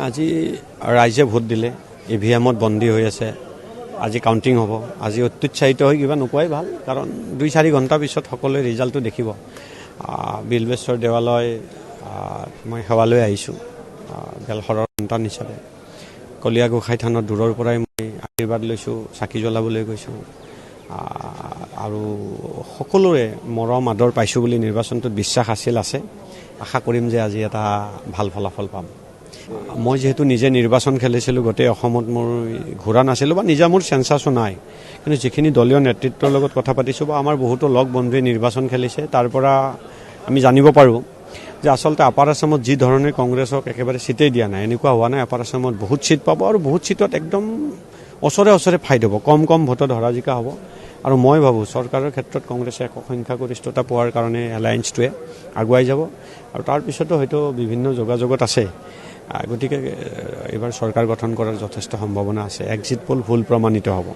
আজি ৰাইজে ভোট দিলে, EVMত বন্দী হৈ আছে, আজি কাউণ্টিং হ'ব। আজি অত্যুৎসাহিত হৈ কিবা নোকোৱাই ভাল, কাৰণ 2-4 ঘণ্টাৰ পিছত সকলোৱে ৰিজাল্টটো দেখিব। বিলবেশ্বৰ দেৱালয় মই সেৱালৈ আহিছোঁ বেলশৰৰ সন্তান হিচাপে। কলীয়া গোসাঁই থানত দূৰৰ পৰাই মই আশীৰ্বাদ লৈছোঁ, চাকি জ্বলাবলৈ গৈছোঁ, আৰু সকলোৰে মৰম আদৰ পাইছোঁ বুলি নিৰ্বাচনটোত বিশ্বাস আছে। আশা কৰিম যে আজি এটা ভাল ফলাফল পাম। মই যিহেতু নিজে নিৰ্বাচন খেলিছিলোঁ, গোটেই অসমত মোৰ ঘূৰা নাছিলোঁ বা নিজা মোৰ চেঞ্চাছো নাই, কিন্তু যিখিনি দলীয় নেতৃত্বৰ লগত কথা পাতিছোঁ বা আমাৰ বহুতো লগ বন্ধুৱে নিৰ্বাচন খেলিছে, তাৰ পৰা আমি জানিব পাৰোঁ যে আচলতে আপাৰ আছামত যি ধৰণে কংগ্ৰেছক একেবাৰে ছিটেই দিয়া নাই, এনেকুৱা হোৱা নাই। আপাৰ আছামত বহুত ছিট পাব আৰু বহুত ছিটত একদম ওচৰে ফাইট হ'ব, কম ভোটত হৰা জিকা হ'ব। আৰু মই ভাবোঁ চৰকাৰৰ ক্ষেত্ৰত কংগ্ৰেছে একক সংখ্যাগৰিষ্ঠতা পোৱাৰ কাৰণে এলায়েন্সটোৱে আগুৱাই যাব, আৰু তাৰপিছতো হয়তো বিভিন্ন যোগাযোগত আছে। গতিকে এইবাৰ চৰকাৰ গঠন কৰাৰ যথেষ্ট সম্ভাৱনা আছে। এক্সিট পোল ভুল প্ৰমাণিত হ'ব।